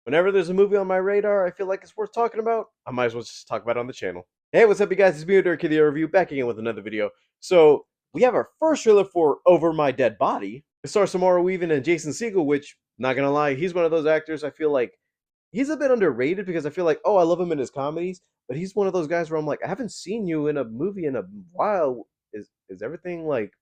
Whenever there's a movie on my radar I feel like it's worth talking about, I might as well just talk about it on the channel. Hey, what's up, you guys? It's me, Dirk, the review, back again with another video. So, we have our first trailer for Over My Dead Body. It stars Samara Weaving and Jason Segel, which, not gonna lie, he's one of those actors I feel like he's a bit underrated because I feel like, oh, I love him in his comedies, but he's one of those guys where I'm like, I haven't seen you in a movie in a while. Is everything like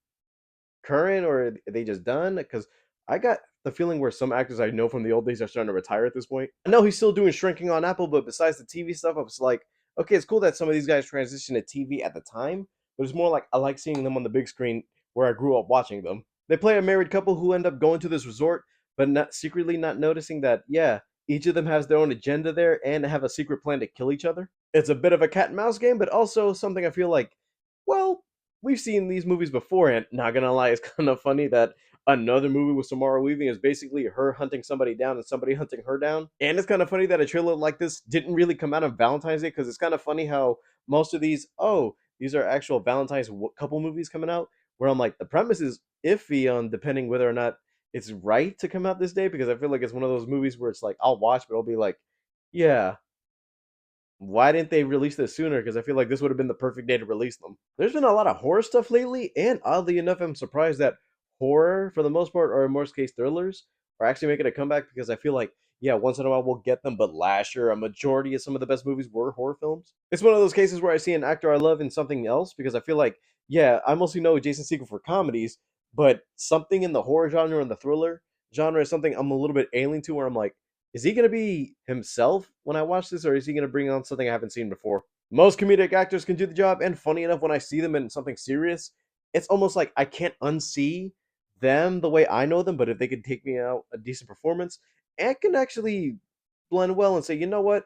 current or are they just done? Because I got the feeling where some actors I know from the old days are starting to retire at this point. I know he's still doing Shrinking on Apple, but besides the TV stuff, I was like, okay, it's cool that some of these guys transitioned to TV at the time, but it's more like I like seeing them on the big screen where I grew up watching them. They play a married couple who end up going to this resort, but not secretly not noticing that, yeah, each of them has their own agenda there and have a secret plan to kill each other. It's a bit of a cat and mouse game, but also something I feel like, well, we've seen these movies before, and not gonna lie, it's kind of funny that another movie with Samara Weaving is basically her hunting somebody down and somebody hunting her down. And it's kind of funny that a trailer like this didn't really come out on Valentine's Day because it's kind of funny how most of these, oh, these are actual Valentine's couple movies coming out. Where I'm like, the premise is iffy on depending whether or not it's right to come out this day because I feel like it's one of those movies where it's like I'll watch, but I'll be like, yeah, why didn't they release this sooner? Because I feel like this would have been the perfect day to release them. There's been a lot of horror stuff lately, and oddly enough, I'm surprised that horror, for the most part, or in most case thrillers, are actually making a comeback because I feel like, yeah, once in a while we'll get them, but last year a majority of some of the best movies were horror films. It's one of those cases where I see an actor I love in something else because I feel like, yeah, I mostly know Jason Segel for comedies, but something in the horror genre and the thriller genre is something I'm a little bit alien to where I'm like, is he going to be himself when I watch this, or is he going to bring on something I haven't seen before? Most comedic actors can do the job, and funny enough, when I see them in something serious, it's almost like I can't unsee them the way I know them, but if they could take me out a decent performance, and can actually blend well and say, you know what,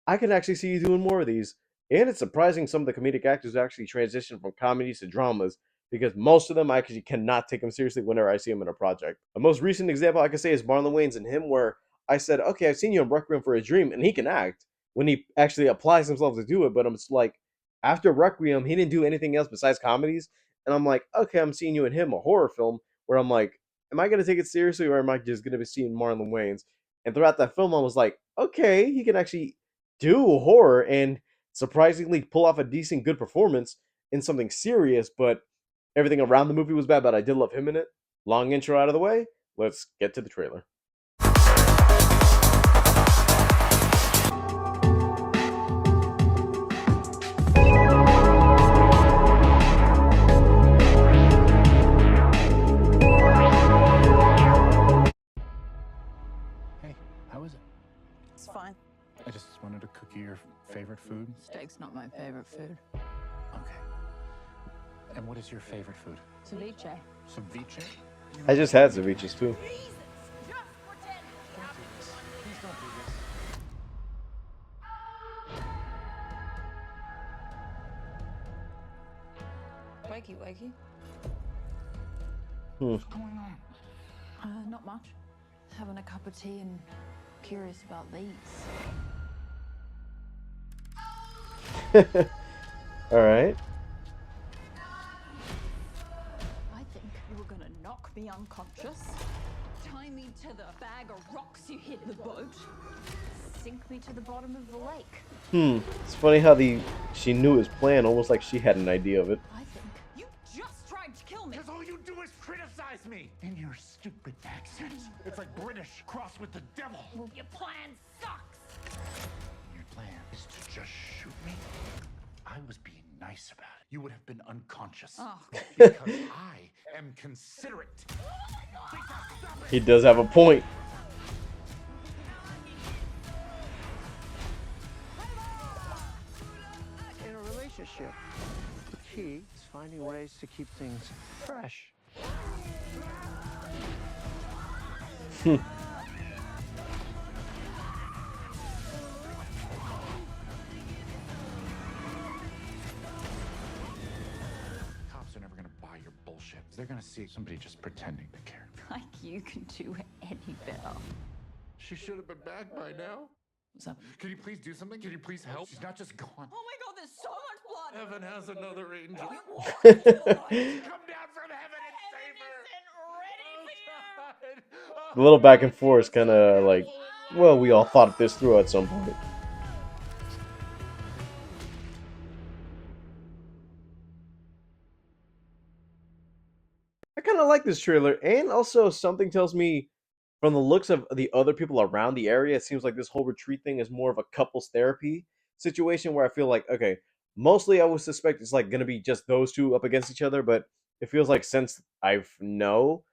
I can actually see you doing more of these. And it's surprising some of the comedic actors actually transition from comedies to dramas because most of them I actually cannot take them seriously whenever I see them in a project. The most recent example I could say is Marlon Wayans and him, where I said, okay, I've seen you in Requiem for a Dream, and he can act when he actually applies himself to do it. But I'm just like, after Requiem, he didn't do anything else besides comedies. And I'm like, okay, I'm seeing you in him, a horror film, where I'm like, am I going to take it seriously or am I just going to be seeing Marlon Wayans? And throughout that film, I was like, okay, he can actually do horror and surprisingly pull off a decent, good performance in something serious, but everything around the movie was bad, but I did love him in it. Long intro out of the way. Let's get to the trailer. Hey, how is it? It's fine. I just wanted to cook you your favorite food. Steak's not my favorite food. Okay. And what is your favorite food? Ceviche. Ceviche? I just had ceviches too. Please don't do this. Wakey, wakey. What's going on? Not much. Having a cup of tea and curious about these. All right. I think you were gonna knock me unconscious, tie me to the bag of rocks you hid in the boat, sink me to the bottom of the lake. It's funny how she knew his plan, almost like she had an idea of it. I think you just tried to kill me. Because all you do is criticize me in your stupid accent. It's like British crossed with the devil. Well, your plan sucks. Your plan is to just shoot me? I was being nice about it. You would have been unconscious. Oh. Because I am considerate. He does have a point. In a relationship, the key is finding ways to keep things fresh. Cops are never gonna buy your bullshit. They're gonna see somebody just pretending to care. Like you can do any better. She should have been back by now. What's up? Can you please do something? Can you please help? She's not just gone. Oh my god, there's so much blood! Heaven has another angel. What? Come down from heaven and save her. Heaven isn't ready for you! The little back and forth kind of like Well, we all thought this through at some point. I kind of like this trailer, and also something tells me, from the looks of the other people around the area, it seems like this whole retreat thing is more of a couples therapy situation where I feel like, okay, mostly I would suspect it's like gonna be just those two up against each other, but it feels like since I know,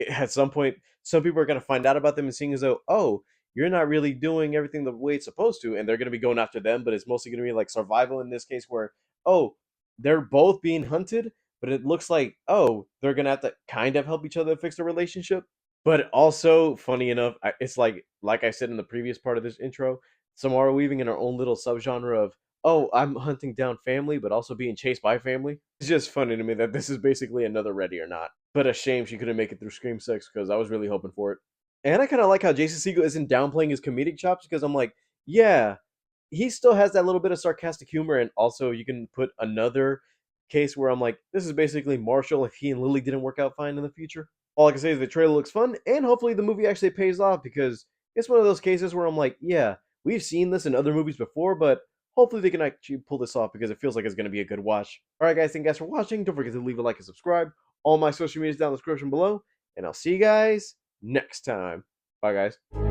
at some point some people are gonna find out about them and seeing as though, oh, you're not really doing everything the way it's supposed to, and they're gonna be going after them, but it's mostly gonna be like survival in this case where, oh, they're both being hunted, but it looks like, oh, they're gonna have to kind of help each other fix the relationship. But also, funny enough, it's like I said in the previous part of this intro, Samara weaving in our own little subgenre of, oh, I'm hunting down family, but also being chased by family. It's just funny to me that this is basically another Ready or Not. But a shame she couldn't make it through Scream 6 because I was really hoping for it. And I kind of like how Jason Segel isn't downplaying his comedic chops because I'm like, yeah, he still has that little bit of sarcastic humor, and also you can put another case where I'm like, this is basically Marshall if he and Lily didn't work out fine in the future. All I can say is the trailer looks fun, and hopefully the movie actually pays off because it's one of those cases where I'm like, yeah, we've seen this in other movies before, but hopefully they can actually pull this off because it feels like it's going to be a good watch. All right, guys, thank you guys for watching. Don't forget to leave a like and subscribe. All my social media is down in the description below, and I'll see you guys next time. Bye, guys.